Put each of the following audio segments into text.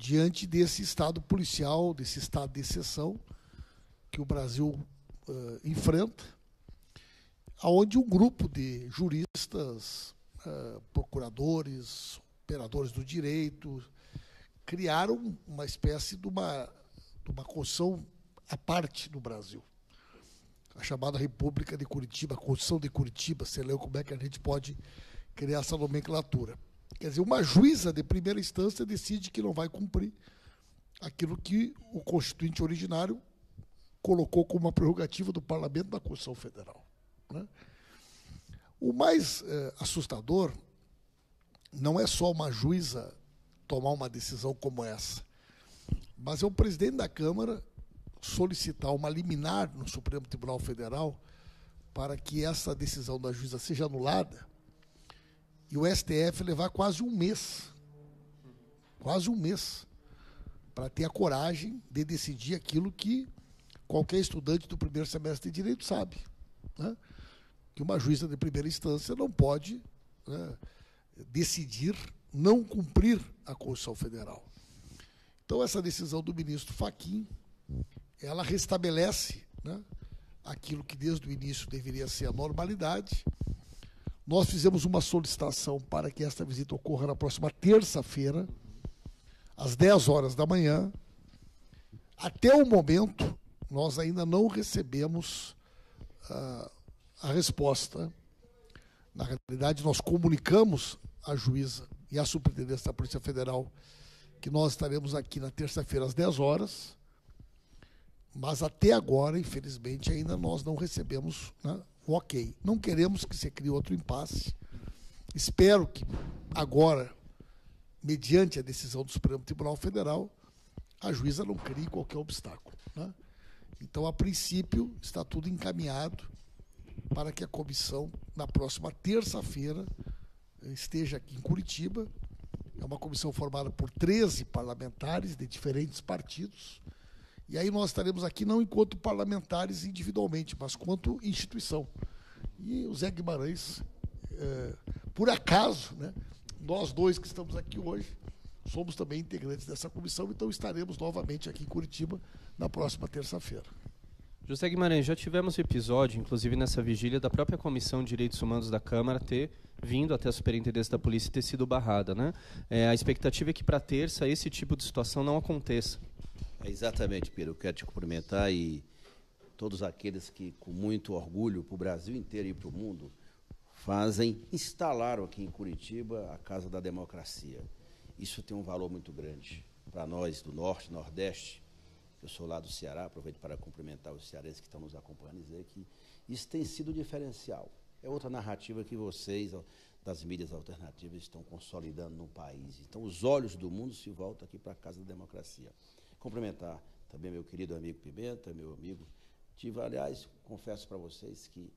diante desse estado policial, desse estado de exceção que o Brasil enfrenta, onde um grupo de juristas, procuradores, operadores do direito, criaram uma espécie de uma Constituição à parte no Brasil, a chamada República de Curitiba, a Constituição de Curitiba. Você leu como é que a gente pode criar essa nomenclatura. Quer dizer, uma juíza de primeira instância decide que não vai cumprir aquilo que o Constituinte originário colocou como uma prerrogativa do Parlamento da Constituição Federal, né? O mais assustador não é só uma juíza tomar uma decisão como essa, mas é o presidente da Câmara solicitar uma liminar no Supremo Tribunal Federal para que essa decisão da juíza seja anulada e o STF levar quase um mês, para ter a coragem de decidir aquilo que qualquer estudante do primeiro semestre de Direito sabe, né? Que uma juíza de primeira instância não pode, né, decidir não cumprir a Constituição Federal. Então, essa decisão do ministro Fachin, ela restabelece, né, aquilo que desde o início deveria ser a normalidade. Nós fizemos uma solicitação para que esta visita ocorra na próxima terça-feira, às 10 horas da manhã. Até o momento, nós ainda não recebemos a resposta. Na realidade, nós comunicamos à juíza e à superintendência da Polícia Federal que nós estaremos aqui na terça-feira às 10 horas, mas até agora, infelizmente, ainda nós não recebemos, né, o ok. Não queremos que se crie outro impasse. Espero que agora, mediante a decisão do Supremo Tribunal Federal, a juíza não crie qualquer obstáculo, né? Então, a princípio, está tudo encaminhado para que a comissão, na próxima terça-feira, esteja aqui em Curitiba. É uma comissão formada por 13 parlamentares de diferentes partidos. E aí nós estaremos aqui não enquanto parlamentares individualmente, mas quanto instituição. E o Zé Guimarães, por acaso, né, nós dois que estamos aqui hoje, somos também integrantes dessa comissão, então estaremos novamente aqui em Curitiba na próxima terça-feira. José Guimarães, já tivemos episódio, inclusive nessa vigília, da própria Comissão de Direitos Humanos da Câmara ter vindo até a Superintendência da Polícia e ter sido barrada, né? A expectativa é que para terça esse tipo de situação não aconteça. Exatamente, Pedro. Eu quero te cumprimentar e todos aqueles que, com muito orgulho, para o Brasil inteiro e para o mundo, instalaram aqui em Curitiba a Casa da Democracia. Isso tem um valor muito grande para nós do Norte, Nordeste. Eu sou lá do Ceará, aproveito para cumprimentar os cearenses que estão nos acompanhando e dizer que isso tem sido um diferencial. É outra narrativa que vocês, das mídias alternativas, estão consolidando no país. Então, os olhos do mundo se voltam aqui para a Casa da Democracia. Cumprimentar também meu querido amigo Pimenta, meu amigo. Aliás, confesso para vocês que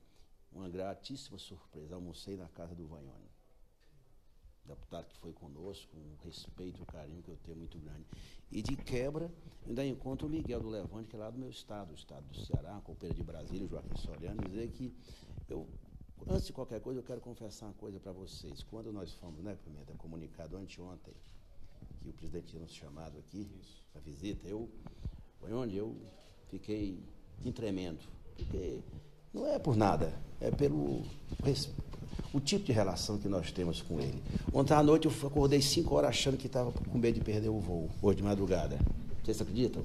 uma gratíssima surpresa. Almocei na casa do Vagnoni, deputado que foi conosco, um respeito e um carinho que eu tenho muito grande. E de quebra, ainda encontro o Miguel do Levante, que é lá do meu estado, o estado do Ceará, companheiro de Brasília, o Joaquim Soriano, dizer que antes de qualquer coisa, eu quero confessar uma coisa para vocês. Quando nós fomos, né, Pimenta, comunicado anteontem, que o presidente tinha nos chamado aqui para visita, eu fiquei tremendo, porque não é por nada, é pelo o tipo de relação que nós temos com ele. Ontem à noite eu acordei 5 horas achando que estava com medo de perder o voo, hoje de madrugada. Vocês acreditam?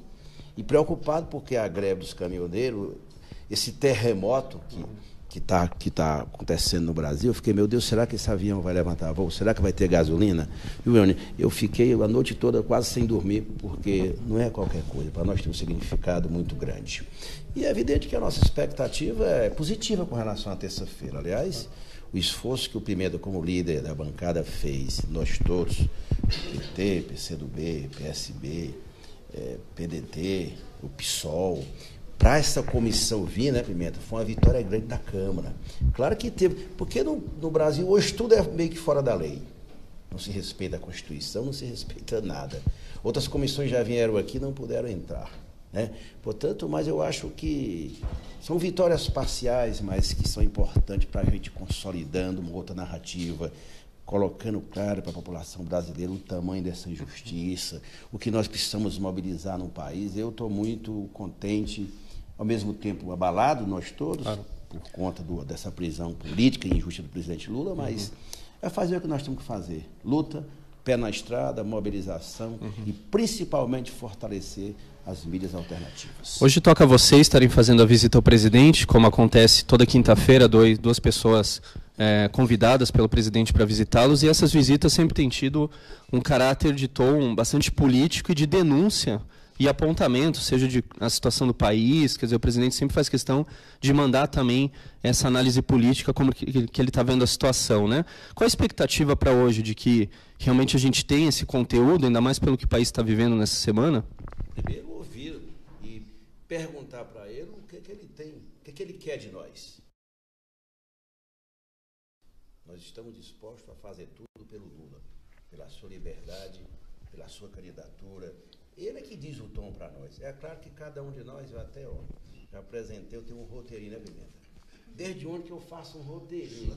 E preocupado porque a greve dos caminhoneiros, esse terremoto que tá acontecendo no Brasil, eu fiquei, meu Deus, será que esse avião vai levantar voo? Será que vai ter gasolina? Eu fiquei a noite toda quase sem dormir, porque não é qualquer coisa, para nós tem um significado muito grande. E é evidente que a nossa expectativa é positiva com relação à terça-feira. Aliás, o esforço que o Pimenta, como líder da bancada, fez, nós todos, PT, PCdoB, PSB, PDT, o PSOL, para essa comissão vir, né, Pimenta, foi uma vitória grande da Câmara. Claro que teve, porque no Brasil hoje tudo é meio que fora da lei. Não se respeita a Constituição, não se respeita nada. Outras comissões já vieram aqui e não puderam entrar, né? Portanto, mas eu acho que são vitórias parciais, mas que são importantes para a gente consolidando uma outra narrativa, colocando claro para a população brasileira o tamanho dessa injustiça, o que nós precisamos mobilizar no país. Eu estou muito contente, ao mesmo tempo abalado, nós todos, claro, por conta dessa prisão política e injusta do presidente Lula, mas é fazer o que nós temos que fazer. Luta, pé na estrada, mobilização e principalmente fortalecer as mídias alternativas. Hoje toca a vocês estarem fazendo a visita ao presidente, como acontece toda quinta-feira, duas pessoas convidadas pelo presidente para visitá-los, e essas visitas sempre têm tido um caráter de tom bastante político e de denúncia e apontamento, seja a situação do país. Quer dizer, o presidente sempre faz questão de mandar também essa análise política, como que ele está vendo a situação, né? Qual a expectativa para hoje de que realmente a gente tenha esse conteúdo, ainda mais pelo que o país está vivendo nessa semana? Primeiro, ouvir e perguntar para ele o que ele tem, o que ele quer de nós. Nós estamos dispostos a fazer tudo pelo Lula, pela sua liberdade, pela sua candidatura. Ele é que diz o tom para nós. É claro que cada um de nós, eu até já apresentei, eu tenho um roteirinho, né, Pimenta? Desde onde que eu faço um roteirinho?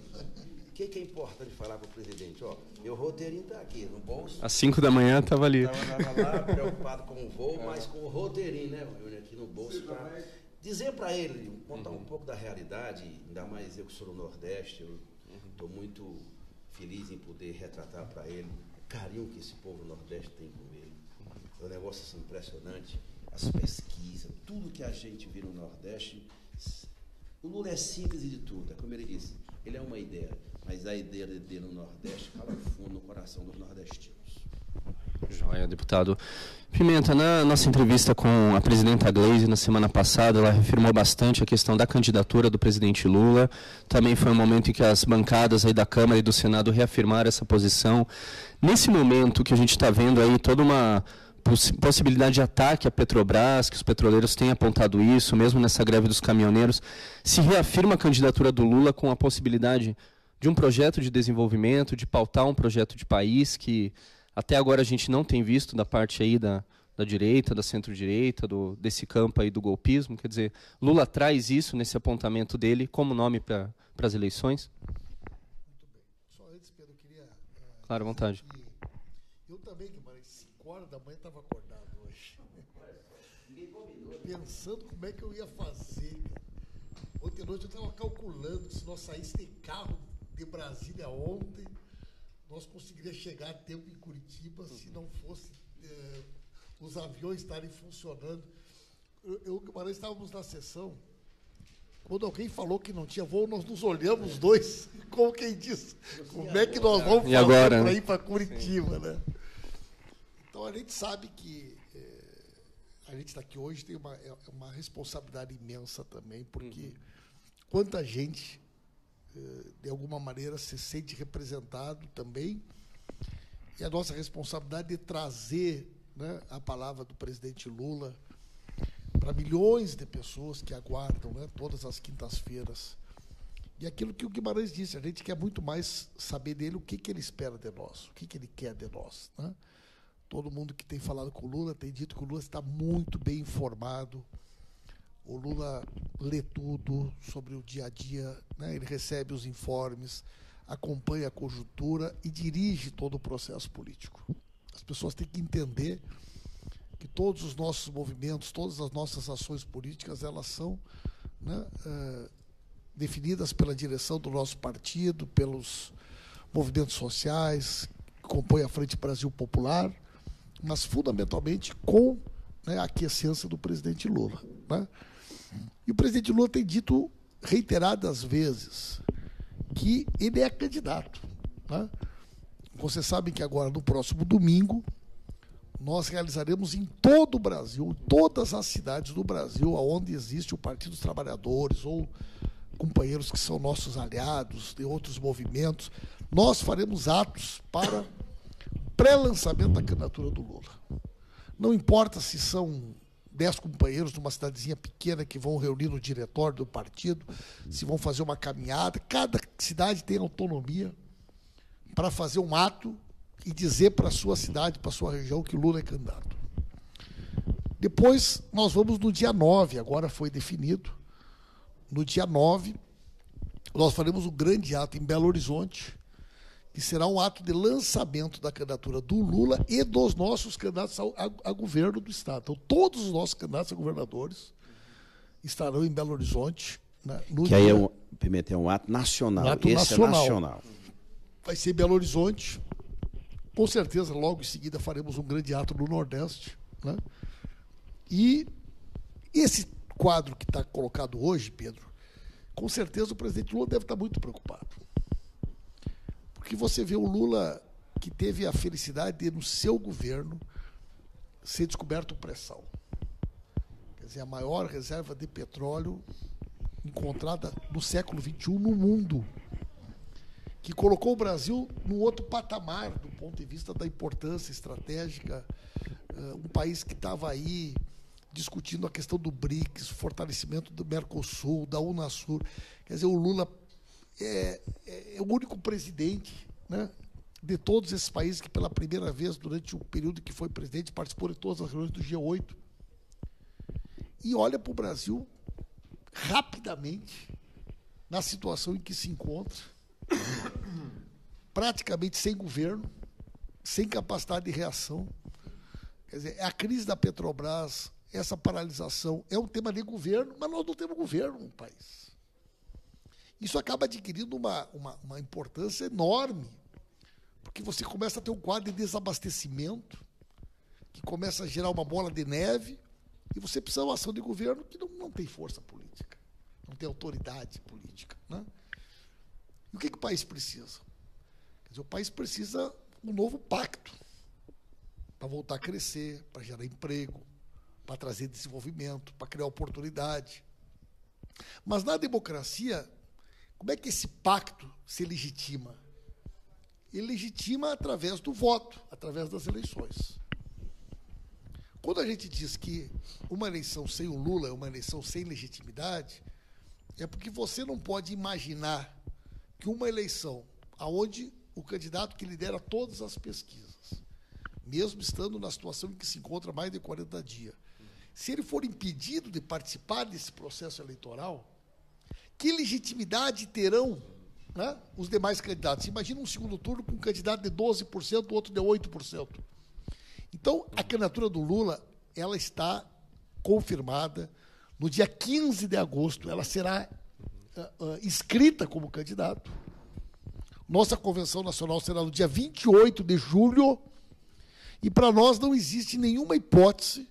O que é importante falar para o presidente? Ó, meu roteirinho está aqui no bolso. Às 5 da manhã estava ali. Estava lá, preocupado com o voo, mas com o roteirinho, né? Eu aqui no bolso para dizer para ele, contar um pouco da realidade, ainda mais eu que sou do Nordeste. Eu estou muito feliz em poder retratar para ele o carinho que esse povo do Nordeste tem com ele. É um negócio assim, impressionante, as pesquisas, tudo que a gente vê no Nordeste. O Lula é síntese de tudo, é como ele disse, ele é uma ideia, mas a ideia dele no Nordeste cala fundo no coração dos nordestinos. Joia, deputado. Pimenta, na nossa entrevista com a presidenta Gleisi na semana passada, ela reafirmou bastante a questão da candidatura do presidente Lula. Também foi um momento em que as bancadas aí da Câmara e do Senado reafirmaram essa posição. Nesse momento que a gente está vendo aí toda uma possibilidade de ataque à Petrobras, que os petroleiros têm apontado isso, mesmo nessa greve dos caminhoneiros, se reafirma a candidatura do Lula com a possibilidade de um projeto de desenvolvimento, de pautar um projeto de país que até agora a gente não tem visto da parte aí da direita, da centro-direita, desse campo aí do golpismo. Quer dizer, Lula traz isso nesse apontamento dele como nome para as eleições? Muito bem. Só antes, Pedro, eu queria... Claro, à vontade. Eu também, Guimarães, 5 horas da manhã estava acordado hoje. Pensando como é que eu ia fazer. Ontem à noite eu estava calculando se nós saíssemos de carro de Brasília ontem, nós conseguiríamos chegar a tempo em Curitiba se não fosse os aviões estarem funcionando. Eu e o Guimarães estávamos na sessão, quando alguém falou que não tinha voo, nós nos olhamos os dois, como quem diz, como é que nós vamos fazer para ir para Curitiba, né? Então a gente sabe que a gente está aqui hoje tem uma responsabilidade imensa também, porque quanta gente de alguma maneira se sente representado também, e a nossa responsabilidade de trazer, né, a palavra do presidente Lula para milhões de pessoas que aguardam, né, todas as quintas-feiras. E aquilo que o Guimarães disse, a gente quer muito mais saber dele o que ele espera de nós, o que ele quer de nós, né? Todo mundo que tem falado com o Lula tem dito que o Lula está muito bem informado. O Lula lê tudo sobre o dia a dia, né? Ele recebe os informes, acompanha a conjuntura e dirige todo o processo político. As pessoas têm que entender que todos os nossos movimentos, todas as nossas ações políticas, elas são, né, definidas pela direção do nosso partido, pelos movimentos sociais que compõem a Frente Brasil Popular, mas fundamentalmente com, né, a aquiescência do presidente Lula, né? E o presidente Lula tem dito reiteradas vezes que ele é candidato, né? Vocês sabem que agora, no próximo domingo, nós realizaremos em todo o Brasil, em todas as cidades do Brasil, onde existe o Partido dos Trabalhadores ou companheiros que são nossos aliados de outros movimentos, nós faremos atos para pré-lançamento da candidatura do Lula. Não importa se são 10 companheiros de uma cidadezinha pequena que vão reunir no diretório do partido, se vão fazer uma caminhada. Cada cidade tem autonomia para fazer um ato e dizer para a sua cidade, para a sua região, que Lula é candidato. Depois, nós vamos no dia 9, agora foi definido. No dia 9, nós faremos um grande ato em Belo Horizonte, que será um ato de lançamento da candidatura do Lula e dos nossos candidatos a governo do Estado. Então, todos os nossos candidatos a governadores estarão em Belo Horizonte. Né, que aí é um ato nacional. Esse é nacional. Vai ser em Belo Horizonte. Com certeza, logo em seguida, faremos um grande ato no Nordeste. Né? E esse quadro que está colocado hoje, Pedro, com certeza o presidente Lula deve estar muito preocupado. Porque você vê o Lula que teve a felicidade de, no seu governo, ser descoberto o pré-sal. Quer dizer, a maior reserva de petróleo encontrada no século XXI no mundo, que colocou o Brasil num outro patamar do ponto de vista da importância estratégica, um país que estava aí discutindo a questão do BRICS, o fortalecimento do Mercosul, da Unasur. Quer dizer, o Lula é o único presidente, né, de todos esses países que, pela primeira vez, durante o período que foi presidente, participou de todas as reuniões do G8. E olha para o Brasil rapidamente, na situação em que se encontra, praticamente sem governo, sem capacidade de reação. Quer dizer, a crise da Petrobras, essa paralisação, é um tema de governo, mas nós não temos governo no país. Isso acaba adquirindo uma importância enorme, porque você começa a ter um quadro de desabastecimento, que começa a gerar uma bola de neve, e você precisa de uma ação de governo que não tem força política, não tem autoridade política. Né? E o que o país precisa? Quer dizer, o país precisa de um novo pacto para voltar a crescer, para gerar emprego, para trazer desenvolvimento, para criar oportunidade. Mas na democracia, como é que esse pacto se legitima? Ele legitima através do voto, através das eleições. Quando a gente diz que uma eleição sem o Lula é uma eleição sem legitimidade, é porque você não pode imaginar que uma eleição onde o candidato que lidera todas as pesquisas, mesmo estando na situação em que se encontra há mais de 40 dias, se ele for impedido de participar desse processo eleitoral, que legitimidade terão, né, os demais candidatos? Imagina um segundo turno com um candidato de 12%, o outro de 8%. Então, a candidatura do Lula, ela está confirmada. No dia 15 de agosto, ela será inscrita como candidato. Nossa convenção nacional será no dia 28 de julho. E, para nós, não existe nenhuma hipótese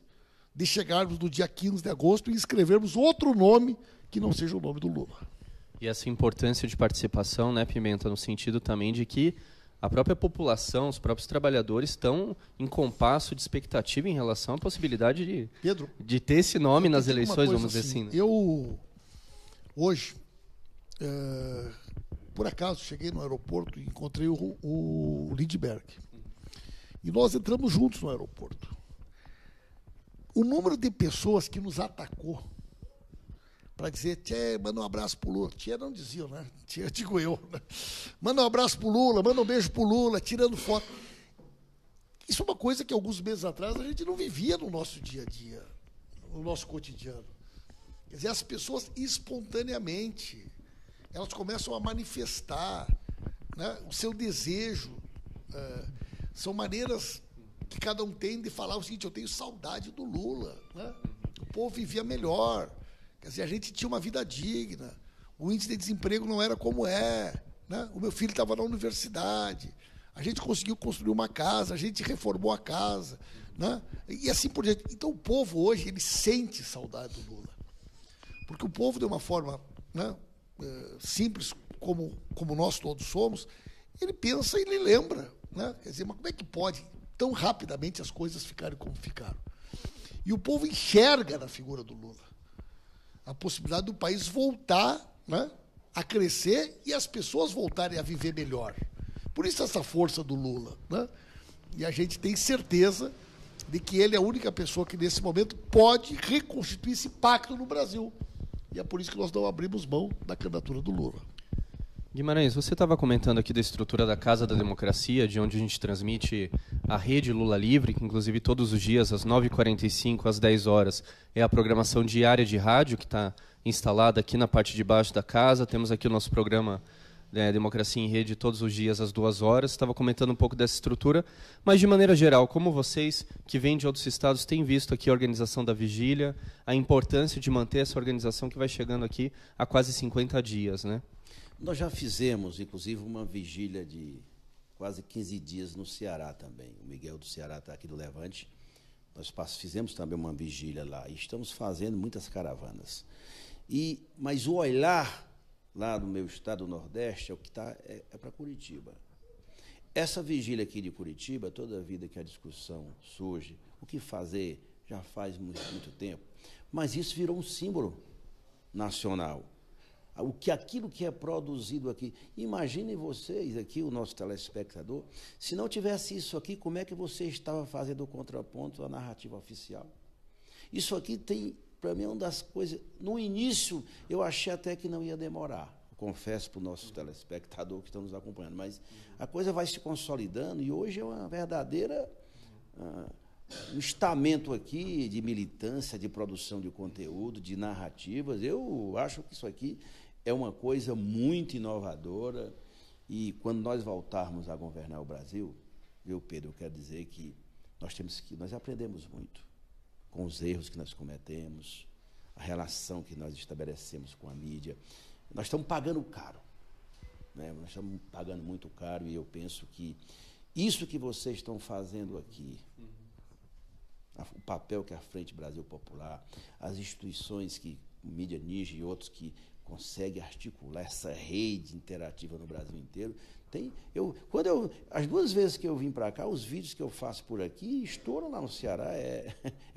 de chegarmos no dia 15 de agosto e inscrevermos outro nome que não seja o nome do Lula. E essa importância de participação, né, Pimenta, no sentido também de que a própria população, os próprios trabalhadores estão em compasso de expectativa em relação à possibilidade de ter esse nome nas eleições, vamos dizer assim. Né? Eu, hoje, por acaso, cheguei no aeroporto e encontrei o Lindbergh. E nós entramos juntos no aeroporto. O número de pessoas que nos atacou para dizer, tchê, manda um abraço pro Lula. Tchê não diziam, né? Tchê, digo eu. Né? Manda um abraço pro Lula, manda um beijo pro Lula, tirando foto. Isso é uma coisa que alguns meses atrás a gente não vivia no nosso dia a dia, no nosso cotidiano. Quer dizer, as pessoas espontaneamente, elas começam a manifestar, né, o seu desejo. São maneiras que cada um tem de falar o seguinte, eu tenho saudade do Lula. Né? O povo vivia melhor. Quer dizer, a gente tinha uma vida digna, o índice de desemprego não era como é, né? O meu filho estava na universidade, a gente conseguiu construir uma casa, a gente reformou a casa, né? E assim por diante. Então, o povo hoje, ele sente saudade do Lula. Porque o povo, de uma forma, né, simples, como nós todos somos, ele pensa e ele lembra. Né? Quer dizer, mas como é que pode, tão rapidamente, as coisas ficarem como ficaram? E o povo enxerga na figura do Lula a possibilidade do país voltar, né, a crescer e as pessoas voltarem a viver melhor. Por isso essa força do Lula. Né? E a gente tem certeza de que ele é a única pessoa que, nesse momento, pode reconstituir esse pacto no Brasil. E é por isso que nós não abrimos mão da candidatura do Lula. Guimarães, você estava comentando aqui da estrutura da Casa da Democracia, de onde a gente transmite a Rede Lula Livre, que inclusive todos os dias, às 9h45, às 10 horas, é a programação diária de rádio, que está instalada aqui na parte de baixo da casa. Temos aqui o nosso programa Democracia em Rede todos os dias às 2 horas. Estava comentando um pouco dessa estrutura, mas de maneira geral, como vocês que vêm de outros estados têm visto aqui a organização da vigília, a importância de manter essa organização que vai chegando aqui há quase 50 dias, né? Nós já fizemos, inclusive, uma vigília de quase 15 dias no Ceará também. O Miguel do Ceará está aqui do Levante. Nós fizemos também uma vigília lá e estamos fazendo muitas caravanas. Mas o olhar lá do meu estado, do Nordeste, é o que é para Curitiba. Essa vigília aqui de Curitiba, toda a vida que a discussão surge, o que fazer, já faz muito tempo, mas isso virou um símbolo nacional. Aquilo que é produzido aqui. Imaginem vocês aqui, o nosso telespectador, se não tivesse isso aqui, como é que você estava fazendo o contraponto à narrativa oficial? Isso aqui tem, para mim, é uma das coisas... No início, eu achei até que não ia demorar. Eu confesso para o nosso telespectador que estão nos acompanhando, mas a coisa vai se consolidando e hoje é uma verdadeira... um estamento aqui de militância, de produção de conteúdo, de narrativas. Eu acho que isso aqui é uma coisa muito inovadora e quando nós voltarmos a governar o Brasil, viu, Pedro, eu quero dizer que nós aprendemos muito com os erros que nós cometemos, a relação que nós estabelecemos com a mídia. Nós estamos pagando caro, né? Nós estamos pagando muito caro e eu penso que isso que vocês estão fazendo aqui, o papel que a Frente Brasil Popular, as instituições que Mídia Ninja e outros que conseguem articular essa rede interativa no Brasil inteiro. As 2 vezes que eu vim para cá, os vídeos que eu faço por aqui estouram lá no Ceará, é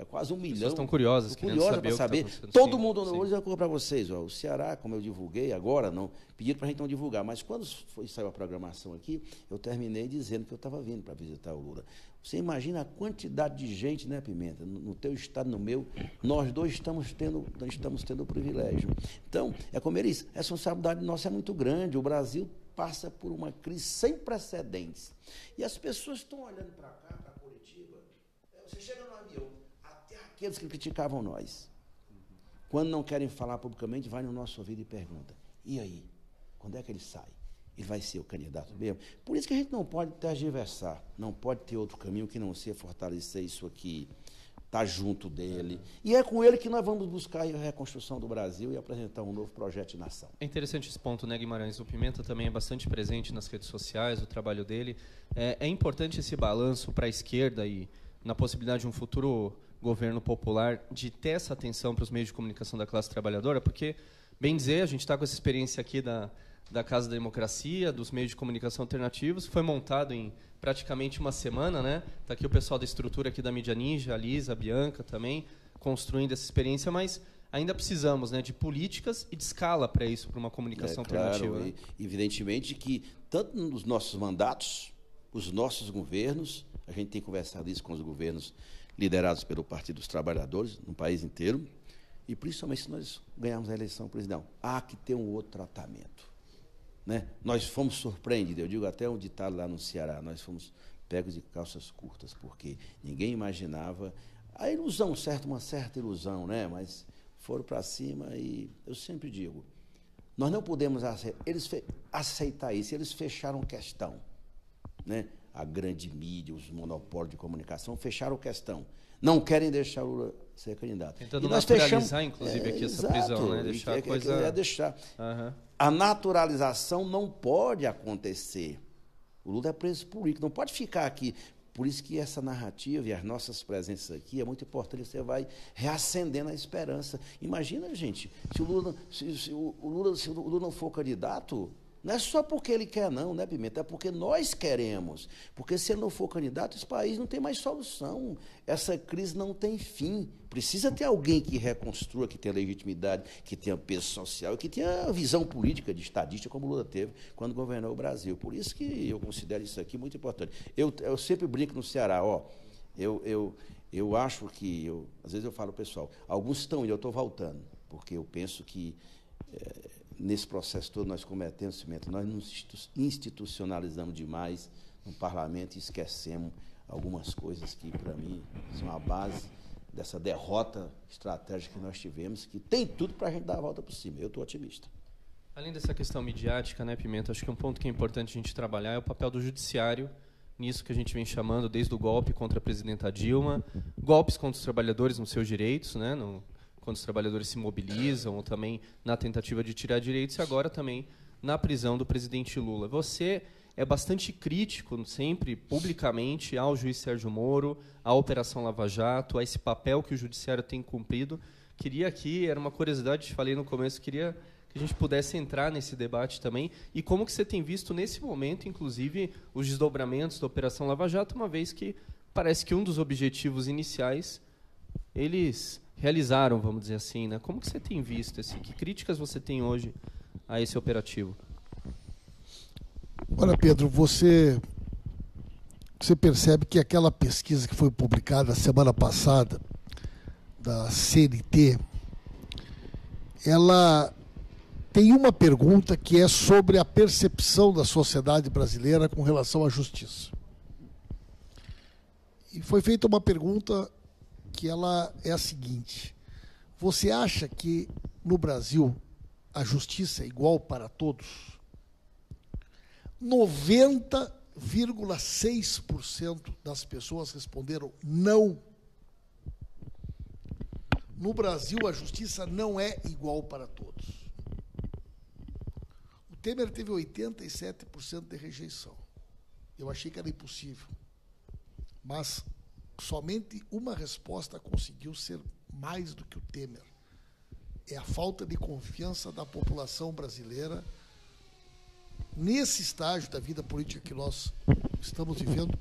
quase 1 milhão. As pessoas estão curiosas, querendo saber o que está acontecendo. Todo mundo, hoje eu vou para vocês, o Ceará, como eu divulguei agora, não pediram para a gente não divulgar, mas quando saiu a programação aqui, eu terminei dizendo que eu estava vindo para visitar o Lula. Você imagina a quantidade de gente, né, Pimenta? No teu estado, no meu, nós dois estamos tendo o privilégio. Então, é como ele disse, a responsabilidade nossa é muito grande. O Brasil passa por uma crise sem precedentes. E as pessoas estão olhando para cá, para Curitiba. Você chega no avião, até aqueles que criticavam nós, quando não querem falar publicamente, vai no nosso ouvido e pergunta: e aí? Quando é que ele sai? Ele vai ser o candidato mesmo? Por isso que a gente não pode tergiversar, não pode ter outro caminho que não ser fortalecer isso aqui, estar junto dele. E é com ele que nós vamos buscar a reconstrução do Brasil e apresentar um novo projeto de nação. É interessante esse ponto, né, Guimarães? O Pimenta também é bastante presente nas redes sociais, o trabalho dele. É importante esse balanço para a esquerda e na possibilidade de um futuro governo popular de ter essa atenção para os meios de comunicação da classe trabalhadora, porque, bem dizer, a gente está com essa experiência aqui da Casa da Democracia, dos meios de comunicação alternativos, que foi montado em praticamente uma semana, né? Está aqui o pessoal da estrutura aqui da Mídia Ninja, a Lisa, a Bianca também, construindo essa experiência, mas ainda precisamos, né, de políticas e de escala para isso, para uma comunicação alternativa. Claro, né? Evidentemente que, tanto nos nossos mandatos, os nossos governos, a gente tem conversado isso com os governos liderados pelo Partido dos Trabalhadores, no país inteiro, e principalmente se nós ganharmos a eleição presidencial, há que ter um outro tratamento. Né? Nós fomos surpreendidos, eu digo até um ditado lá no Ceará, nós fomos pegos de calças curtas, porque ninguém imaginava a ilusão, uma certa ilusão, né? Mas foram para cima e eu sempre digo, nós não podemos aceitar isso, eles fecharam questão, né? A grande mídia, os monopólios de comunicação fecharam questão, não querem deixar o Lula ser candidato. Tentando naturalizar, inclusive, aqui essa prisão, né? Deixar a coisa... deixar. A naturalização não pode acontecer. O Lula é preso político, não pode ficar aqui. Por isso que essa narrativa e as nossas presenças aqui é muito importante, você vai reacendendo a esperança. Imagina, gente, se o Lula não for candidato, não é só porque ele quer não, né, Pimenta? É porque nós queremos. Porque se ele não for candidato, esse país não tem mais solução. Essa crise não tem fim. Precisa ter alguém que reconstrua, que tenha legitimidade, que tenha peso social e que tenha visão política de estadista, como o Lula teve quando governou o Brasil. Por isso que eu considero isso aqui muito importante. Eu sempre brinco no Ceará, eu acho que, às vezes eu falo ao pessoal, alguns estão indo, eu estou voltando, porque eu penso que nesse processo todo nós cometemos, nós nos institucionalizamos demais no parlamento e esquecemos algumas coisas que, para mim, são a base dessa derrota estratégica que nós tivemos, que tem tudo para a gente dar a volta por cima. Eu estou otimista. Além dessa questão midiática, né, Pimenta, acho que um ponto que é importante a gente trabalhar é o papel do judiciário nisso que a gente vem chamando desde o golpe contra a presidenta Dilma, golpes contra os trabalhadores nos seus direitos, né, quando os trabalhadores se mobilizam, ou também na tentativa de tirar direitos, e agora também na prisão do presidente Lula. Você é bastante crítico, sempre, publicamente, ao juiz Sérgio Moro, à Operação Lava Jato, a esse papel que o judiciário tem cumprido. Queria aqui, era uma curiosidade, falei no começo, queria que a gente pudesse entrar nesse debate também, e como que você tem visto, nesse momento, inclusive, os desdobramentos da Operação Lava Jato, uma vez que parece que um dos objetivos iniciais, eles realizaram, vamos dizer assim, né? Como que você tem visto? Que críticas você tem hoje a esse operativo? Olha, Pedro, você percebe que aquela pesquisa que foi publicada semana passada, da CNT, ela tem uma pergunta que é sobre a percepção da sociedade brasileira com relação à justiça. E foi feita uma pergunta que ela é a seguinte: você acha que no Brasil a justiça é igual para todos? 90,6% das pessoas responderam não. No Brasil, a justiça não é igual para todos. O Temer teve 87% de rejeição. Eu achei que era impossível. Mas somente uma resposta conseguiu ser mais do que o Temer. É a falta de confiança da população brasileira nesse estágio da vida política que nós estamos vivendo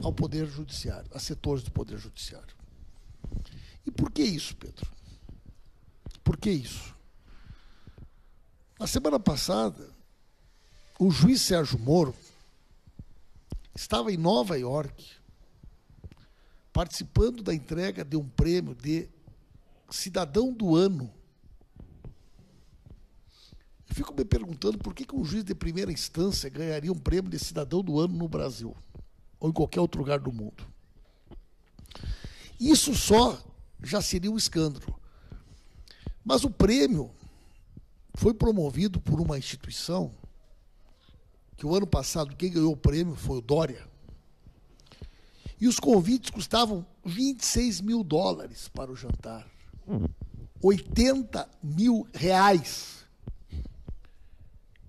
ao Poder Judiciário, a setores do Poder Judiciário. E por que isso, Pedro? Por que isso? Na semana passada, o juiz Sérgio Moro estava em Nova York participando da entrega de um prêmio de Cidadão do Ano. Eu fico me perguntando por que um juiz de primeira instância ganharia um prêmio de Cidadão do Ano no Brasil ou em qualquer outro lugar do mundo. Isso só já seria um escândalo. Mas o prêmio foi promovido por uma instituição que o ano passado quem ganhou o prêmio foi o Dória. E os convites custavam $26 mil para o jantar. R$80 mil.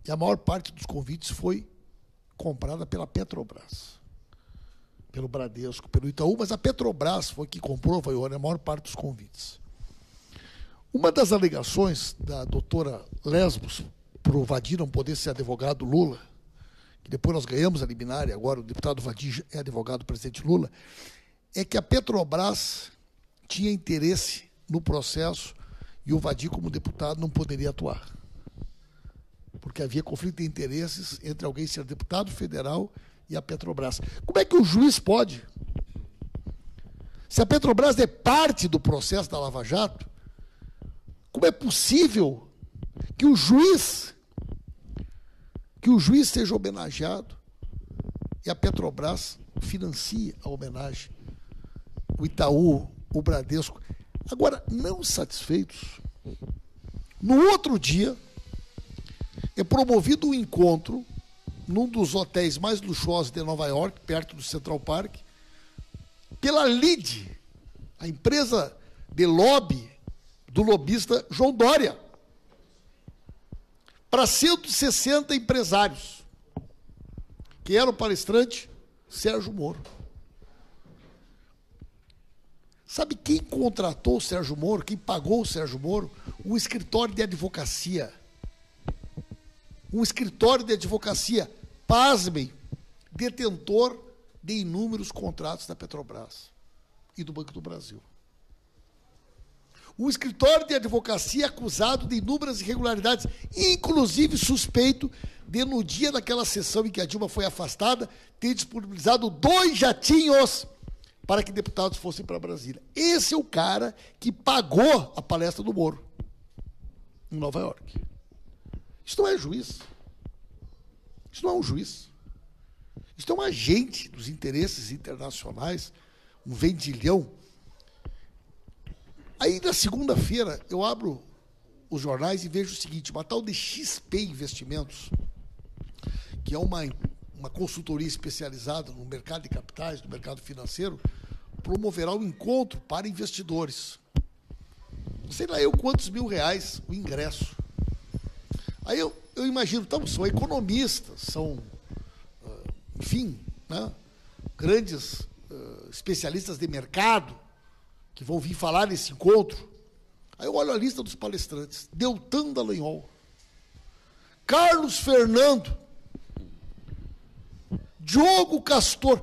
E a maior parte dos convites foi comprada pela Petrobras, pelo Bradesco, pelo Itaú, mas a Petrobras foi que comprou, a maior parte dos convites. Uma das alegações da doutora Lesbos para o Vadir não poder ser advogado do Lula, que depois nós ganhamos a liminar e agora o deputado Vadir é advogado do presidente Lula, é que a Petrobras tinha interesse no processo e o Vadir, como deputado, não poderia atuar. Porque havia conflito de interesses entre alguém ser deputado federal e a Petrobras. Como é que o juiz pode? Se a Petrobras é parte do processo da Lava Jato, como é possível que o juiz seja homenageado e a Petrobras financie a homenagem? O Itaú, o Bradesco. Agora, não satisfeitos, no outro dia, é promovido um encontro num dos hotéis mais luxuosos de Nova York, perto do Central Park, pela LID, a empresa de lobby do lobista João Dória, para 160 empresários, que era o palestrante Sérgio Moro. Sabe quem contratou o Sérgio Moro, quem pagou o Sérgio Moro? Um escritório de advocacia. Um escritório de advocacia, pasmem, detentor de inúmeros contratos da Petrobras e do Banco do Brasil. Um escritório de advocacia acusado de inúmeras irregularidades, inclusive suspeito de, no dia daquela sessão em que a Dilma foi afastada, ter disponibilizado 2 jatinhos para que deputados fossem para Brasília. Esse é o cara que pagou a palestra do Moro, em Nova York. Isso não é juiz. Isso não é um juiz. Isso é um agente dos interesses internacionais, um vendilhão. Aí, na segunda-feira, eu abro os jornais e vejo o seguinte, uma tal de XP Investimentos, que é uma consultoria especializada no mercado de capitais, no mercado financeiro, promoverá um encontro para investidores. Não sei lá eu quantos R$1.000 o ingresso. Aí eu imagino, então, são economistas, são, enfim, né, grandes especialistas de mercado que vão vir falar nesse encontro. Aí eu olho a lista dos palestrantes. Deltan Dallagnol, Carlos Fernando, Diogo Castor,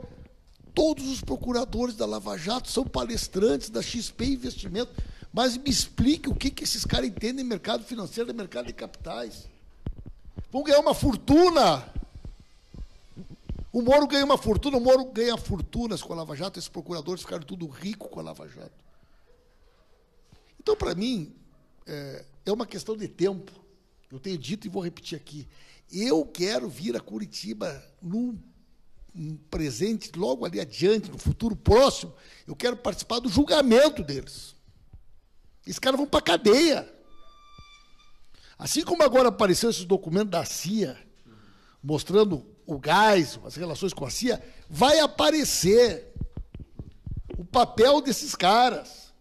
todos os procuradores da Lava Jato são palestrantes da XP Investimento. Mas me explique o que esses caras entendem de mercado financeiro, de mercado de capitais. Vão ganhar uma fortuna. O Moro ganha uma fortuna, o Moro ganha fortunas com a Lava Jato, esses procuradores ficaram tudo ricos com a Lava Jato. Então, para mim, é uma questão de tempo. Eu tenho dito e vou repetir aqui. Eu quero vir a Curitiba num presente, logo ali adiante, no futuro próximo, eu quero participar do julgamento deles. Esses caras vão para a cadeia. Assim como agora apareceu esses documentos da CIA, mostrando o gás, as relações com a CIA, vai aparecer o papel desses caras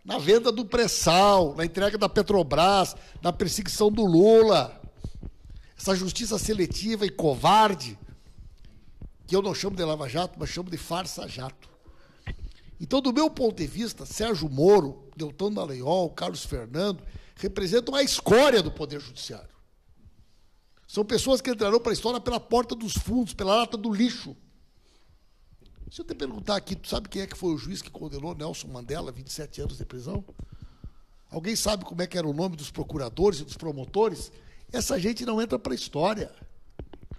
na venda do pré-sal, na entrega da Petrobras, na perseguição do Lula. Essa justiça seletiva e covarde, que eu não chamo de Lava Jato, mas chamo de farsa jato. Então, do meu ponto de vista, Sérgio Moro, Deltan Dallagnol, Carlos Fernando, representam a escória do Poder Judiciário. São pessoas que entrarão para a história pela porta dos fundos, pela lata do lixo. Se eu te perguntar aqui, tu sabe quem é que foi o juiz que condenou Nelson Mandela a 27 anos de prisão? Alguém sabe como é que era o nome dos procuradores e dos promotores? Essa gente não entra para a história.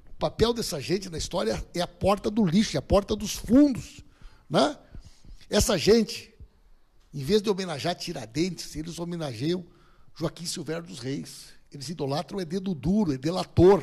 O papel dessa gente na história é a porta do lixo, é a porta dos fundos, né? Essa gente, em vez de homenagear Tiradentes, eles homenageiam Joaquim Silvério dos Reis. Eles idolatram, é dedo duro, é delator.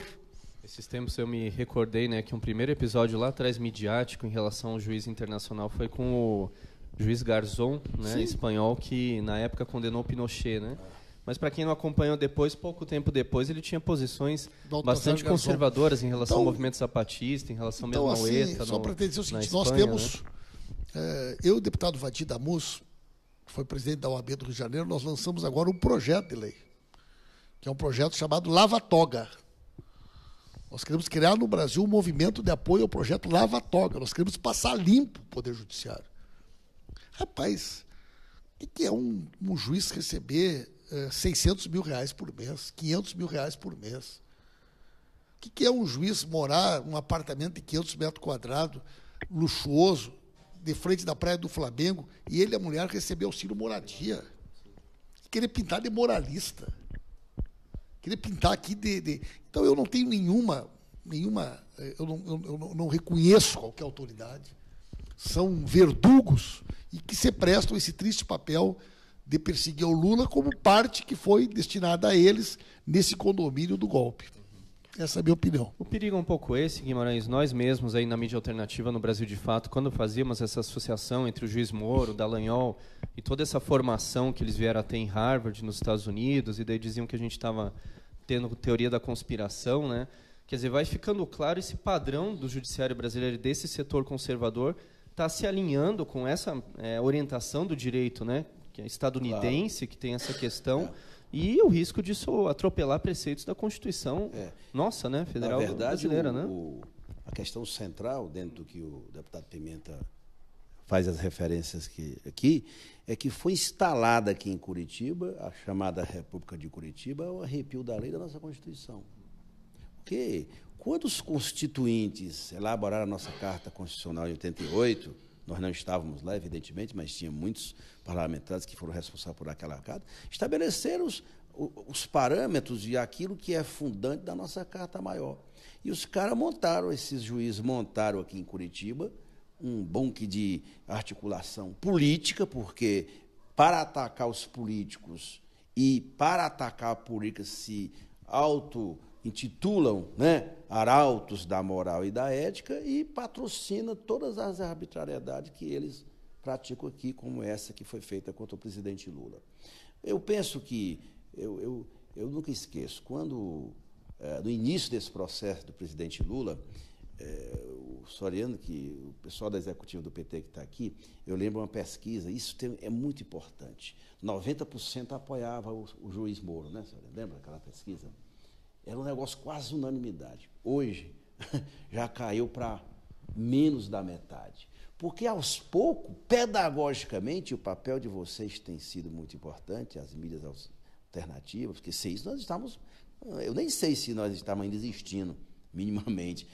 Esses tempos eu me recordei, né, que um primeiro episódio lá atrás midiático em relação ao juiz internacional foi com o juiz Garzón, né, espanhol, que na época condenou Pinochet, né? Mas para quem não acompanhou depois, pouco tempo depois, ele tinha posições bastante conservadoras em relação ao movimento zapatista, em relação mesmo ao ETA. Só para dizer o seguinte, nós temos, né? Eu e o deputado Vadi Damus, que foi presidente da OAB do Rio de Janeiro, nós lançamos agora um projeto de lei, que é um projeto chamado Lava Toga. Nós queremos criar no Brasil um movimento de apoio ao projeto Lava Toga. Nós queremos passar limpo o Poder Judiciário. Rapaz, o que é um juiz receber R$600 mil por mês, R$500 mil por mês? O que é um juiz morar num apartamento de 500 metros quadrados, luxuoso, de frente da Praia do Flamengo, e ele e a mulher receber auxílio moradia? Querer pintar de moralista. Querer pintar aqui de... Então, eu não tenho nenhuma eu não reconheço qualquer autoridade. São verdugos e que se prestam esse triste papel de perseguir o Lula como parte que foi destinada a eles nesse condomínio do golpe. Essa é a minha opinião. O perigo é um pouco esse, Guimarães. Nós mesmos, aí na mídia alternativa no Brasil de Fato, quando fazíamos essa associação entre o juiz Moro, o Dallagnol e toda essa formação que eles vieram a ter em Harvard, nos Estados Unidos, e daí diziam que a gente estava tendo teoria da conspiração, né? Quer dizer, vai ficando claro esse padrão do judiciário brasileiro, desse setor conservador, está se alinhando com essa orientação do direito, né? Que é estadunidense, claro, que tem essa questão, e o risco disso atropelar preceitos da Constituição nossa, né? Federal brasileira, né? A questão central, dentro do que o deputado Pimenta faz as referências aqui, é que foi instalada aqui em Curitiba, a chamada República de Curitiba, o arrepio da lei da nossa Constituição. Porque quando os constituintes elaboraram a nossa Carta Constitucional em 88, nós não estávamos lá, evidentemente, mas tinha muitos parlamentares que foram responsáveis por aquela carta, estabeleceram os parâmetros de aquilo que é fundante da nossa Carta Maior. E os caras montaram, esses juízes montaram aqui em Curitiba, um bunque de articulação política, porque para atacar os políticos e para atacar a política se auto-intitulam, né, arautos da moral e da ética, e patrocina todas as arbitrariedades que eles praticam aqui, como essa que foi feita contra o presidente Lula. Eu penso que eu nunca esqueço, quando, no início desse processo do presidente Lula, o Soriano, o pessoal da executiva do PT que está aqui, eu lembro uma pesquisa, isso é muito importante, 90% apoiava o juiz Moro, né, Soriano? Lembra aquela pesquisa? Era um negócio quase unanimidade. Hoje, já caiu para menos da metade. Porque, aos poucos, pedagogicamente, o papel de vocês tem sido muito importante, as mídias alternativas, porque se isso nós estamos... Eu nem sei se nós estamos ainda existindo, minimamente.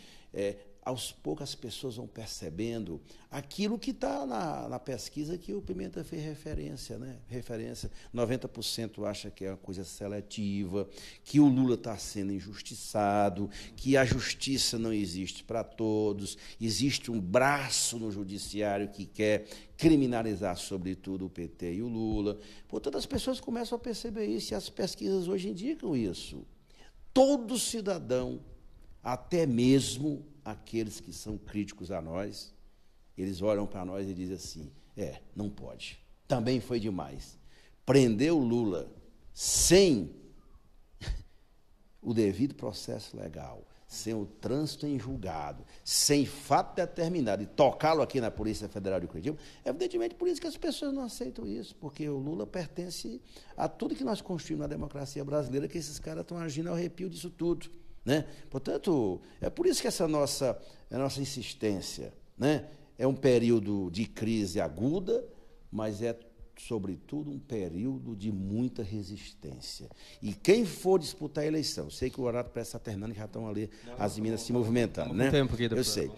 Aos poucos as pessoas vão percebendo aquilo que está na pesquisa que o Pimenta fez referência, né? 90% acha que é uma coisa seletiva, que o Lula está sendo injustiçado, que a justiça não existe para todos, existe um braço no judiciário que quer criminalizar, sobretudo, o PT e o Lula. Portanto, as pessoas começam a perceber isso, e as pesquisas hoje indicam isso. Todo cidadão, até mesmo aqueles que são críticos a nós, eles olham para nós e dizem assim, não pode, também foi demais. Prender o Lula sem o devido processo legal, sem o trânsito em julgado, sem fato determinado, e tocá-lo aqui na Polícia Federal de Curitiba, evidentemente por isso que as pessoas não aceitam isso, porque o Lula pertence a tudo que nós construímos na democracia brasileira, que esses caras estão agindo ao arrepio disso tudo. Né? Portanto, é por isso que essa nossa insistência, né? É um período de crise aguda, mas é, sobretudo, um período de muita resistência. E quem for disputar a eleição, sei que o horário parece estar terminando, já estão ali as meninas se movimentando, né? Eu sei.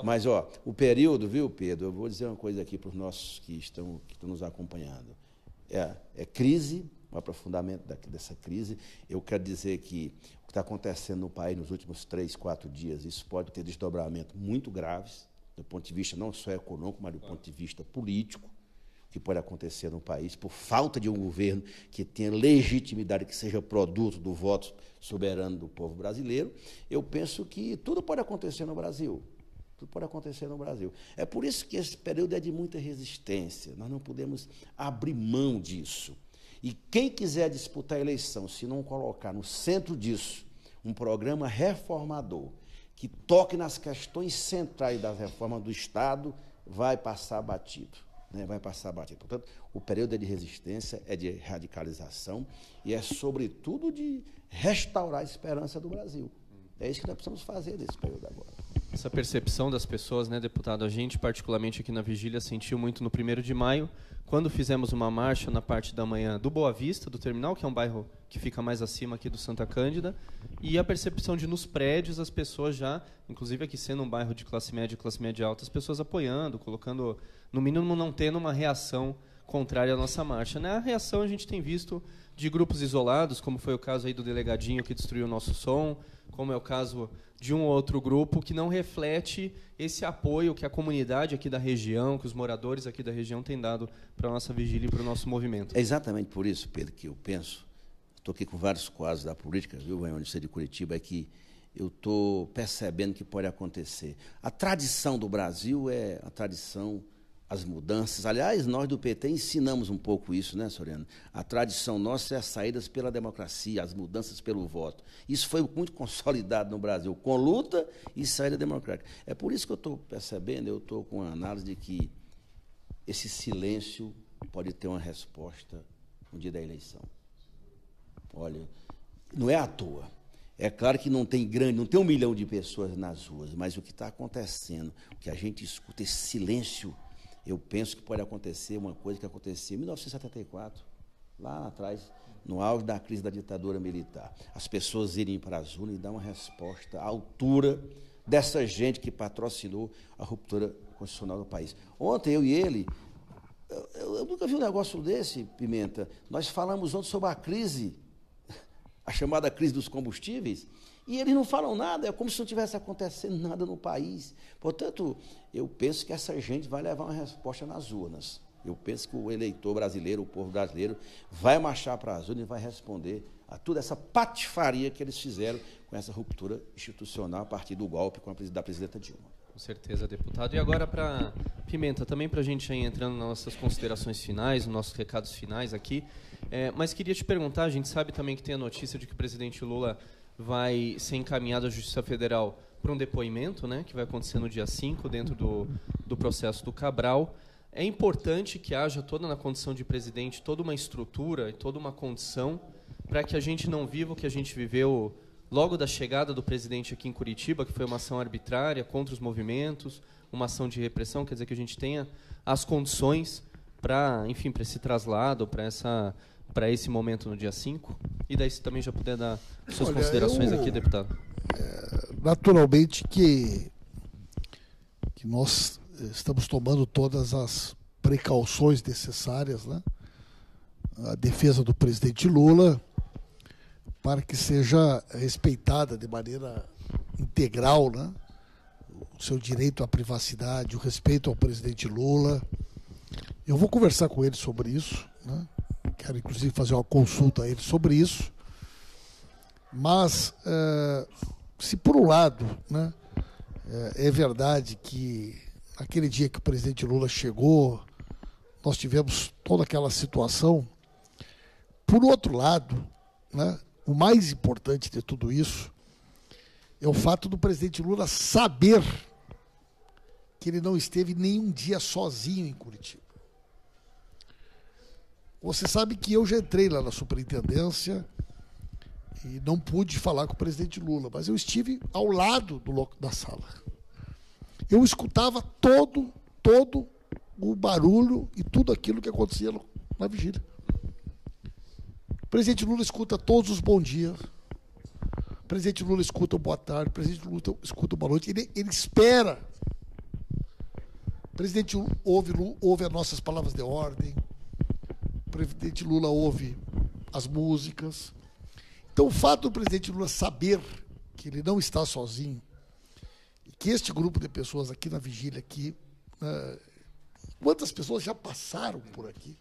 Mas, o período, viu, Pedro, eu vou dizer uma coisa aqui para os nossos que estão nos acompanhando. É crise, um aprofundamento dessa crise. Eu quero dizer que o que está acontecendo no país nos últimos 3, 4 dias, isso pode ter desdobramentos muito graves, do ponto de vista não só econômico, mas do ponto de vista político, que pode acontecer no país, por falta de um governo que tenha legitimidade, que seja produto do voto soberano do povo brasileiro. Eu penso que tudo pode acontecer no Brasil. Tudo pode acontecer no Brasil. É por isso que esse período é de muita resistência. Nós não podemos abrir mão disso. E quem quiser disputar a eleição, se não colocar no centro disso um programa reformador, que toque nas questões centrais da reforma do Estado, vai passar batido. Né? Vai passar batido. Portanto, o período é de resistência, é de radicalização e é, sobretudo, de restaurar a esperança do Brasil. É isso que nós precisamos fazer nesse período agora. Essa percepção das pessoas, né, deputado? A gente, particularmente aqui na Vigília, sentiu muito no 1º de maio, quando fizemos uma marcha na parte da manhã do Boa Vista, do terminal, que é um bairro que fica mais acima aqui do Santa Cândida, e a percepção de nos prédios as pessoas já, inclusive aqui sendo um bairro de classe média alta, as pessoas apoiando, colocando, no mínimo não tendo uma reação contrária à nossa marcha. Né? A reação a gente tem visto de grupos isolados, como foi o caso aí do delegadinho que destruiu o nosso som, como é o caso de um ou outro grupo que não reflete esse apoio que a comunidade aqui da região, que os moradores aqui da região têm dado para a nossa vigília e para o nosso movimento. É exatamente por isso, Pedro, que eu penso, estou aqui com vários quadros da política, viu, onde você de Curitiba, é que eu estou percebendo que pode acontecer. A tradição do Brasil é a tradição, as mudanças. Aliás, nós do PT ensinamos um pouco isso, né, Soriano? A tradição nossa é as saídas pela democracia, as mudanças pelo voto. Isso foi muito consolidado no Brasil, com luta e saída democrática. É por isso que eu estou percebendo, eu estou com a análise de que esse silêncio pode ter uma resposta no dia da eleição. Olha, não é à toa. É claro que não tem 1 milhão de pessoas nas ruas, mas o que está acontecendo, o que a gente escuta, esse silêncio, eu penso que pode acontecer uma coisa que aconteceu em 1974, lá atrás, no auge da crise da ditadura militar. As pessoas irem para as urnas e dar uma resposta à altura dessa gente que patrocinou a ruptura constitucional do país. Ontem, eu e ele, eu nunca vi um negócio desse, Pimenta. Nós falamos ontem sobre a crise, a chamada crise dos combustíveis, e eles não falam nada, é como se não tivesse acontecendo nada no país. Portanto, eu penso que essa gente vai levar uma resposta nas urnas. Eu penso que o eleitor brasileiro, o povo brasileiro, vai marchar para as urnas e vai responder a toda essa patifaria que eles fizeram com essa ruptura institucional a partir do golpe da presidenta Dilma. Com certeza, deputado. E agora, para Pimenta, também para a gente ir entrando nas nossas considerações finais, nos nossos recados finais aqui, mas queria te perguntar, a gente sabe também que tem a notícia de que o presidente Lula vai ser encaminhado à Justiça Federal para um depoimento, né, que vai acontecer no dia 5, dentro do processo do Cabral. É importante que haja toda na condição de presidente, toda uma estrutura e toda uma condição para que a gente não viva o que a gente viveu logo da chegada do presidente aqui em Curitiba, que foi uma ação arbitrária contra os movimentos, uma ação de repressão, quer dizer que a gente tenha as condições para, enfim, para esse traslado, para esse momento no dia 5. E daí se também já puder dar suas considerações aqui, deputado. Naturalmente que nós estamos tomando todas as precauções necessárias, né? A defesa do presidente Lula, para que seja respeitada de maneira integral, né, o seu direito à privacidade, o respeito ao presidente Lula. Eu vou conversar com ele sobre isso, né? Quero, inclusive, fazer uma consulta a ele sobre isso. Mas, se por um lado, né, é verdade que aquele dia que o presidente Lula chegou, nós tivemos toda aquela situação, por outro lado, né, o mais importante de tudo isso é o fato do presidente Lula saber que ele não esteve nenhum dia sozinho em Curitiba. Você sabe que eu já entrei lá na superintendência e não pude falar com o presidente Lula, mas eu estive ao lado da sala. Eu escutava todo o barulho e tudo aquilo que acontecia na vigília. O presidente Lula escuta todos os bons dias. O presidente Lula escuta o boa tarde. O presidente Lula escuta o boa noite. Ele espera. O presidente Lula ouve as nossas palavras de ordem. O presidente Lula ouve as músicas. Então, o fato do presidente Lula saber que ele não está sozinho, e que este grupo de pessoas aqui na vigília, aqui, quantas pessoas já passaram por aqui,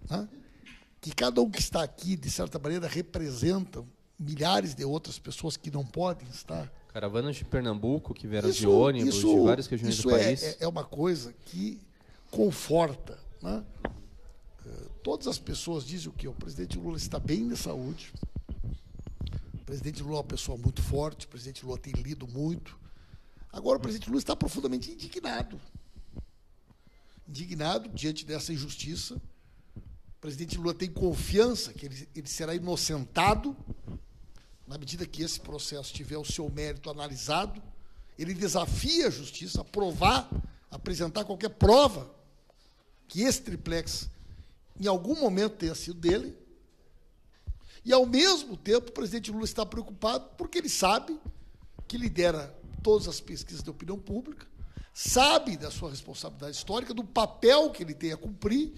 né? Que cada um que está aqui, de certa maneira, representam milhares de outras pessoas que não podem estar. Caravanas de Pernambuco, que vieram de ônibus, de várias regiões do país. É uma coisa que conforta, né? Todas as pessoas dizem o quê? O presidente Lula está bem de saúde. O presidente Lula é uma pessoa muito forte, o presidente Lula tem lido muito. Agora, o presidente Lula está profundamente indignado. Indignado diante dessa injustiça. O presidente Lula tem confiança que ele será inocentado na medida que esse processo tiver o seu mérito analisado. Ele desafia a justiça a provar, a apresentar qualquer prova que esse triplex, em algum momento, tenha sido dele. E, ao mesmo tempo, o presidente Lula está preocupado porque ele sabe que lidera todas as pesquisas de opinião pública, sabe da sua responsabilidade histórica, do papel que ele tem a cumprir,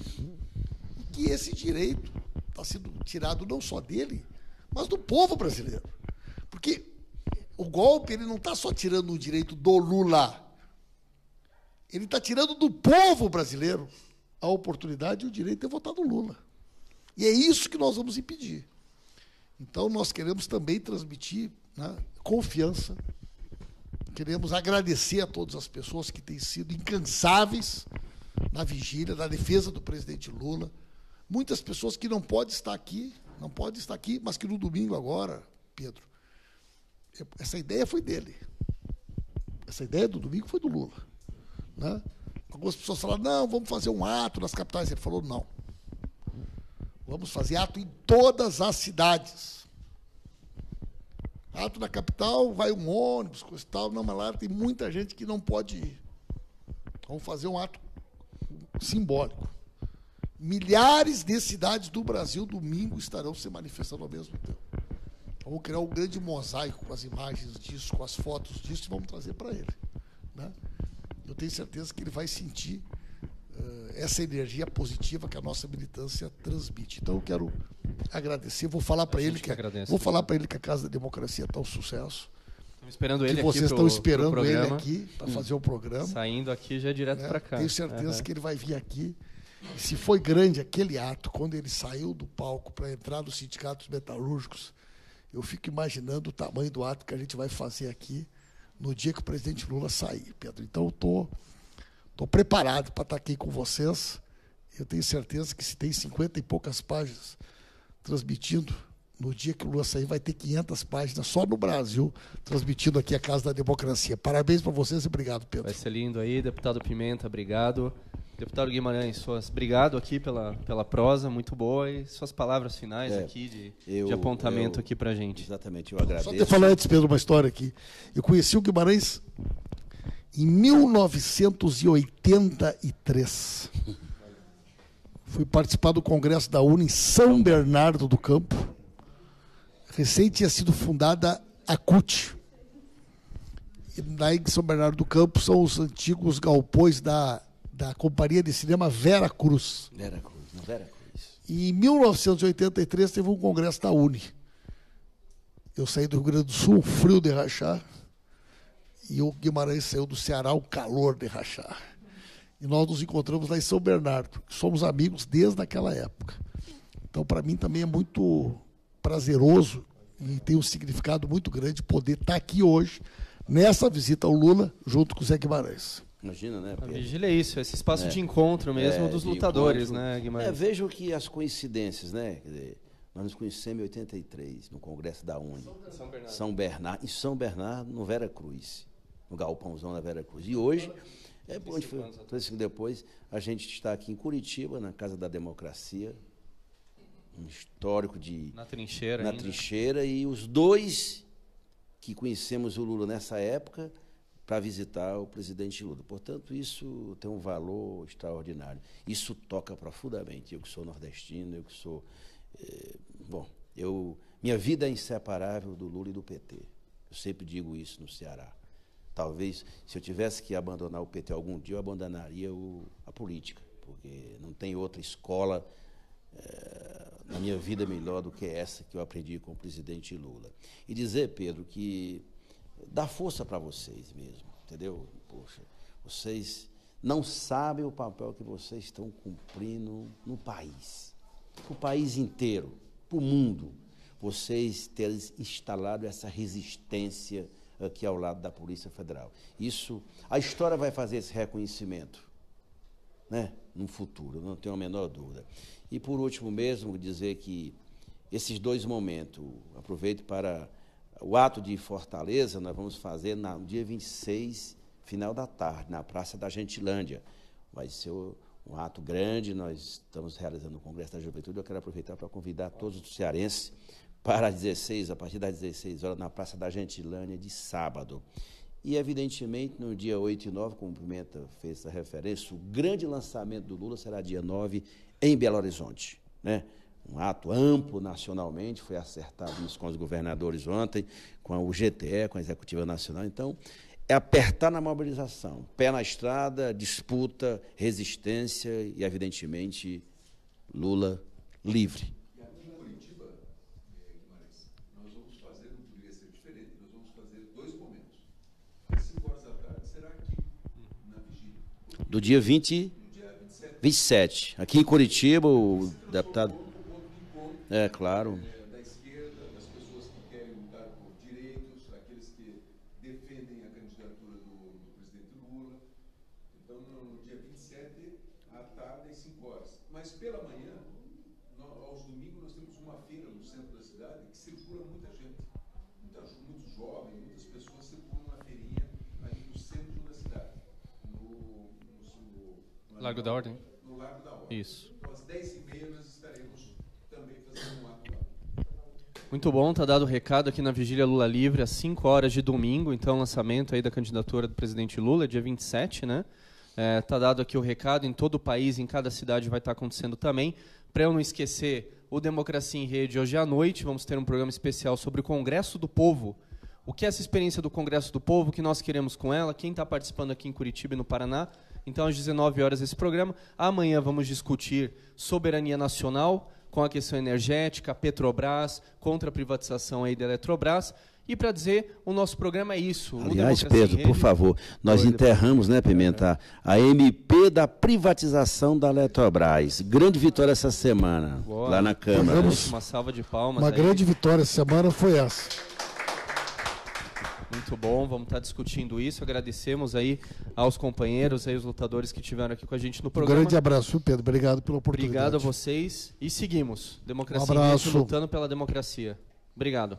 que esse direito está sendo tirado não só dele, mas do povo brasileiro. Porque o golpe ele não está só tirando o direito do Lula, ele está tirando do povo brasileiro a oportunidade e o direito de votar no Lula. E é isso que nós vamos impedir. Então, nós queremos também transmitir, né, confiança, queremos agradecer a todas as pessoas que têm sido incansáveis na vigília, na defesa do presidente Lula. Muitas pessoas que não podem estar aqui, mas que no domingo agora, Pedro, essa ideia foi dele. Essa ideia do domingo foi do Lula, né? Algumas pessoas falaram, não, vamos fazer um ato nas capitais. Ele falou, não. Vamos fazer ato em todas as cidades. Ato na capital, vai um ônibus, coisa e tal. Não, mas lá tem muita gente que não pode ir. Vamos fazer um ato simbólico. Milhares de cidades do Brasil, domingo, estarão se manifestando ao mesmo tempo. Vamos criar um grande mosaico com as imagens disso, com as fotos disso, e vamos trazer para ele, né? Eu tenho certeza que ele vai sentir essa energia positiva que a nossa militância transmite. Então, eu quero agradecer, vou falar para ele que a Casa da Democracia está um sucesso. Estamos esperando ele que vocês aqui estão esperando ele aqui para fazer o programa. Saindo aqui já direto para cá. Tenho certeza que ele vai vir aqui. E se foi grande aquele ato, quando ele saiu do palco para entrar nos sindicatos metalúrgicos, eu fico imaginando o tamanho do ato que a gente vai fazer aqui no dia que o presidente Lula sair, Pedro. Então, eu estou preparado para estar aqui com vocês. Eu tenho certeza que se tem 50 e poucas páginas transmitindo, no dia que o Lula sair, vai ter 500 páginas só no Brasil, transmitindo aqui a Casa da Democracia. Parabéns para vocês e obrigado, Pedro. Vai ser lindo aí, deputado Pimenta, obrigado. Deputado Guimarães, obrigado aqui pela prosa, muito boa, e suas palavras finais aqui de apontamento aqui para a gente. Exatamente, eu agradeço. Só de falar antes, Pedro, uma história aqui. Eu conheci o Guimarães em 1983. Fui participar do Congresso da UNE em São Bernardo do Campo. Recém tinha sido fundada a CUT. E lá em São Bernardo do Campo são os antigos galpões da Companhia de Cinema Vera Cruz. Vera Cruz. E em 1983 teve um congresso da UNE. Eu saí do Rio Grande do Sul, um frio de rachar, e o Guimarães saiu do Ceará, um calor de rachar. E nós nos encontramos lá em São Bernardo. Somos amigos desde aquela época. Então, para mim, também é muito prazeroso e tem um significado muito grande poder estar aqui hoje, nessa visita ao Lula, junto com o Zé Guimarães. Imagina, né, Pedro? A vigília é isso, esse espaço de encontro mesmo dos lutadores, né, Guimarães? Vejo que as coincidências, né? Quer dizer, nós nos conhecemos em 83, no Congresso da UNE. São Bernardo. Em São Bernardo, no Vera Cruz, no galpãozão da Vera Cruz. E hoje, onde foi? 35 depois, a gente está aqui em Curitiba, na Casa da Democracia, um histórico de... Na trincheira Na ainda. trincheira, e os dois que conhecemos o Lula nessa época para visitar o presidente Lula. Portanto, isso tem um valor extraordinário. Isso toca profundamente. Eu que sou nordestino, eu que sou... minha vida é inseparável do Lula e do PT. Eu sempre digo isso no Ceará. Talvez, se eu tivesse que abandonar o PT algum dia, eu abandonaria a política, porque não tem outra escola na minha vida melhor do que essa que eu aprendi com o presidente Lula. E dizer, Pedro, que dá força para vocês mesmo, entendeu? Poxa, vocês não sabem o papel que vocês estão cumprindo no país, para o país inteiro, para o mundo. Vocês terem instalado essa resistência aqui ao lado da Polícia Federal. Isso, a história vai fazer esse reconhecimento, né, no futuro, não tenho a menor dúvida. E, por último mesmo, dizer que esses dois momentos, aproveito para o ato de Fortaleza, nós vamos fazer no dia 26, final da tarde, na Praça da Gentilândia. Vai ser um ato grande, nós estamos realizando o Congresso da Juventude. Eu quero aproveitar para convidar todos os cearenses para a partir das 16 horas, na Praça da Gentilândia, de sábado. E, evidentemente, no dia 8 e 9, como o Pimenta fez essa referência, o grande lançamento do Lula será dia 9, em Belo Horizonte, né? Um ato amplo nacionalmente, foi acertado com os governadores ontem, com o GTE, com a Executiva Nacional. Então, é apertar na mobilização, pé na estrada, disputa, resistência e, evidentemente, Lula livre. E aqui em Curitiba, Guimarães, nós vamos fazer, não poderia ser diferente, nós vamos fazer dois momentos. Às 5 horas da tarde será aqui, na vigília. Do dia 27. Aqui em Curitiba, o deputado... É, claro. Da esquerda, das pessoas que querem lutar por direitos, aqueles que defendem a candidatura do presidente Lula. Então, no dia 27, à tarde, às 5 horas. Mas pela manhã, aos domingos, nós temos uma feira no centro da cidade que circula muita gente. Muitos jovens, muitas pessoas circulam na feirinha ali no centro da cidade. No Largo da Ordem? No Largo da Ordem. Isso. Então, às 10h30, nós estaremos também fazendo um ato lá. Muito bom, tá dado o recado aqui na Vigília Lula Livre, às 5 horas de domingo, então lançamento aí da candidatura do presidente Lula, dia 27, né? Tá dado aqui o recado, em todo o país, em cada cidade vai estar acontecendo também. Para eu não esquecer, o Democracia em Rede, hoje à noite, vamos ter um programa especial sobre o Congresso do Povo. O que é essa experiência do Congresso do Povo, o que nós queremos com ela, quem está participando aqui em Curitiba e no Paraná. Então, às 19 horas, esse programa. Amanhã vamos discutir soberania nacional, com a questão energética, Petrobras, contra a privatização aí da Eletrobras. E para dizer, o nosso programa é isso. Aliás, Pedro, por favor, nós enterramos, né, Pimenta, a MP da privatização da Eletrobras. Grande vitória essa semana, Boa. Lá na Câmara. Uma salva de palmas. Uma aí. grande vitória essa semana foi essa. Muito bom, vamos estar discutindo isso. Agradecemos aí aos companheiros, aí os lutadores que estiveram aqui com a gente no programa. Um grande abraço, Pedro. Obrigado pela oportunidade. Obrigado a vocês e seguimos. Democracia Um abraço. lutando pela democracia. Obrigado.